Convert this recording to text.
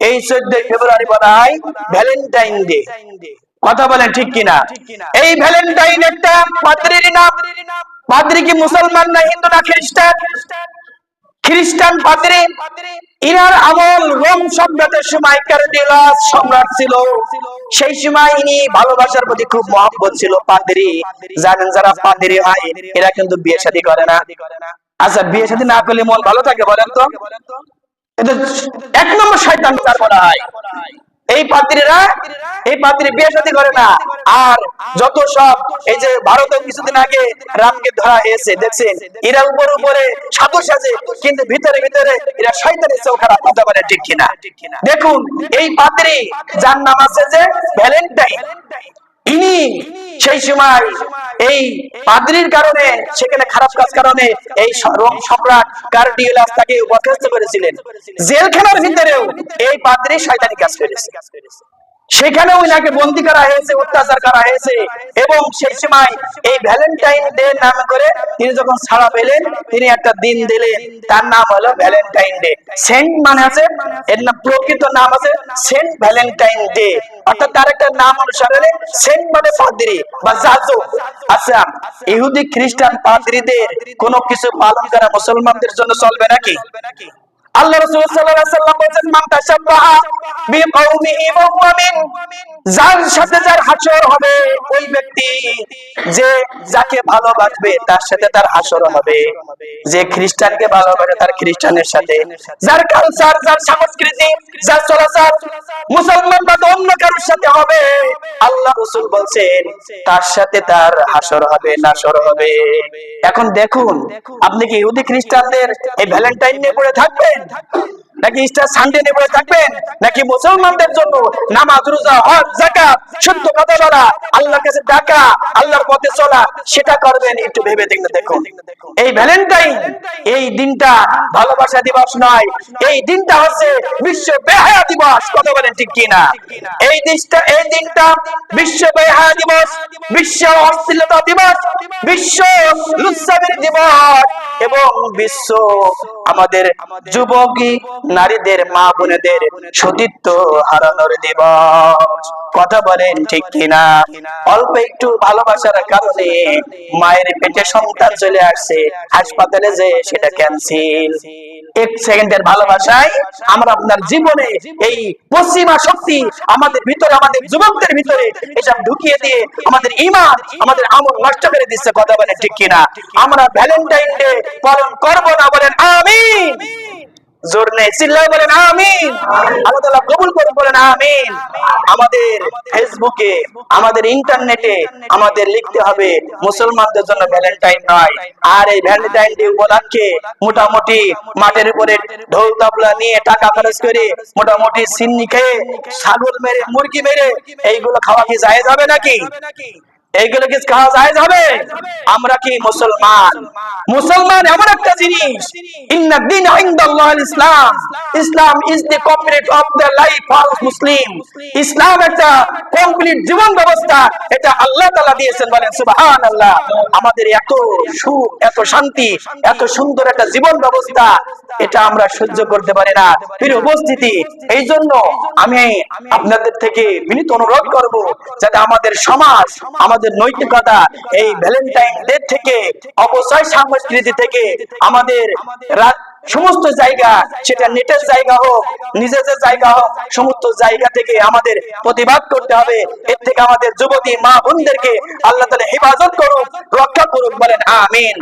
এই 14 ফেব্রুয়ারি বলা হয় ভ্যালেন্টাইন ডে। কথা বলেন ঠিক কিনা? এই ভ্যালেন্টাইন একটা পাদ্রীর নাম। পাদ্রী কি মুসলমান না হিন্দু না খ্রিস্টান? খ্রিস্টান পাদ্রী। ইনার আমল রোম সম্রাটের সময় ক্যারডিলাস সম্রাট ছিল। সেই সময় ইনি ভালোবাসার প্রতি খুব মহব্বত ছিল। পাদ্রী জানেন, যারা পাদ্রী হয় এরা কিন্তু বিয়ে শাদী করে না। আচ্ছা, বিয়ে শাদী না করলে মন ভালো থাকে বলেন তো? এটা এক নম্বর শয়তান তার বলা হয়। এই পাদ্রী বিয়ে শাদী করে না। আর যত সব এই যে ভারতে কিছুদিন আগে রামকে ধরা হয়েছে দেখছেন, এরা উপরে সাধু সাজে কিন্তু ভিতরে ভিতরে এরা শয়তানের চেয়েও খারাপ। কথা বলে ঠিক কিনা? দেখুন এই পাদ্রী যার নাম আছে যে ভ্যালেন্টাইন, ইনি সেই সময় এই পাদ্রীর কারণে সেখানে খারাপ কাজ কারণে এই রোম সম্রাট ক্যারডিলাস তাকে বরখাস্ত করেছিলেন। জেলখানার ভিতরেও এই পাদ্রী শয়তানি কাজ করেছে, সেখানেও ইনাকে বন্দী করা হয়েছে, অত্যাচার করা হয়েছে। এবং সেই সময় এই ভ্যালেন্টাইন ডে নাম করে তিনি যখন ছাড়া পেলেন, তিনি একটা দিন দিলেন, তার নাম হলো ভ্যালেন্টাইন ডে। সেন্ট মানে আছে, এর নাম প্রকৃত নাম আছে সেন্ট ভ্যালেন্টাইন ডে, অর্থাৎ তার একটা নাম অনুসারে সেন্ট মানে পাদ্রী বা যাজক। আচ্ছা, ইহুদি খ্রিস্টান পাদ্রীদের কোনো কিছু পালন করা মুসলমানদের জন্য চলবে নাকি? আল্লাহ রাসূল সাল্লাল্লাহু আলাইহি ওয়াসাল্লাম বলেন, মান তাশাব্বাহা বিকওমিহি ফাহুয়া মিন। যার সাথে যার হাসর হবে, ওই ব্যক্তি যে যাকে ভালোবাসবে তার সাথে তার হাসর হবে। যে খ্রিস্টানকে ভালোবাসে তার খ্রিস্টানের সাথে, যার কালচার, যার সংস্কৃতি, যার চলাচল মুসলমান বা অন্য কারোর সাথে হবে, আল্লাহ রাসূল বলেন তার সাথে তার হাসর হবে, নাসর হবে। এখন দেখুন, আপনি কি ইহুদি খ্রিস্টানদের এই ভ্যালেন্টাইন নিয়ে পড়ে থাকবেন, নাকি ইস্টার সানডে নিয়ে পড়ে থাকবেন, নাকি মুসলমানদের জন্য নামাজ, রোজা, হজ, যাকাত, সত্য কথা বলা, আল্লাহর কাছে ডাকা, আল্লাহর পথে চলা, সেটা করবেন? একটু ভেবে দেখুন। এই ভ্যালেন্টাইন এই দিনটা ভালোবাসা দিবস নয়, এই দিনটা হচ্ছে বিশ্ব বেহায়া দিবস। কথা বলেন ঠিক কিনা? এই দিনটা বিশ্ব বেহায়া দিবস, বিশ্ব অশ্লীলতা দিবস, বিশ্ব লুচ্চামির দিবস এবং বিশ্ব আমাদের যুবকী নারীদের, মা বোনেদের সতীত্ব হারানোর দিবস। কথা বলেন ঠিক কিনা? অল্প একটু ভালোবাসার কারণে মায়ের পেটে সন্তান চলে আসছে, হাসপাতালে যে সেটা ক্যান্সেল। এক সেকেন্ডের ভালোবাসায় আমরা আপনার জীবনে এই পশ্চিমা শক্তি আমাদের ভিতরে, আমাদের যুবকদের ভিতরে এসব ঢুকিয়ে দিয়ে আমাদের ঈমান, আমাদের আমল নষ্ট করে দিচ্ছে। কথা বলেন ঠিক কিনা? আমরা ভ্যালেন্টাইন ডে পালন করব না, বলেন আমিন। জোর নেই, চিল্লায় বলেন আমিন। আল্লাহ তাআলা কবুল করুন, বলেন আমিন। আমাদের ফেসবুকে, আমাদের ইন্টারনেটে আমাদের লিখতে হবে মুসলমানদের জন্য ভ্যালেন্টাইন নয়। আর এই ভ্যালেন্টাইন ডে উপলক্ষে মোটামুটি মাঠের উপরে ঢোল তাবলা নিয়ে টাকা খরচ করে মোটামুটি সিন্নি খেয়ে, ছাগল মেরে, মুরগি মেরে এইগুলো খাওয়া কি জায়েজ হবে নাকি? এইগুলো কি খাওয়া জায়েজ হবে? আমরা কি মুসলমান? মুসলমান এমন একটা জিনিস, ইন্না দ্বীনা ইনদাল্লাহিল ইসলাম। Islam is the complete of the life of Muslim. ইসলাম একটা কমপ্লিট জীবন ব্যবস্থা, এটা আল্লাহ তাআলা দিয়েছেন, বলেন সুবহানাল্লাহ। আমাদের এত সুখ, এত শান্তি, এত সুন্দর একটা জীবন ব্যবস্থা, এটা আমরা সহ্য করতে পারি না। প্রিয় উপস্থিতি, এই জন্য আমি আপনাদের থেকে বিনীত অনুরোধ করব, যাতে আমাদের সমাজ, আমাদের নৈতিকতা এই ভ্যালেন্টাইন ডে থেকে, অবশ্যই সংস্কৃতি থেকে, আমাদের সমস্ত জায়গা, সেটা নেটের জায়গা হোক, নিজেদের জায়গা হোক, সমস্ত জায়গা থেকে আমাদের প্রতিবাদ করতে হবে। এর থেকে আমাদের যুবতী মা বোনদেরকে আল্লাহ তাআলা হেফাজত করুক, রক্ষা করুক, বলেন আমিন।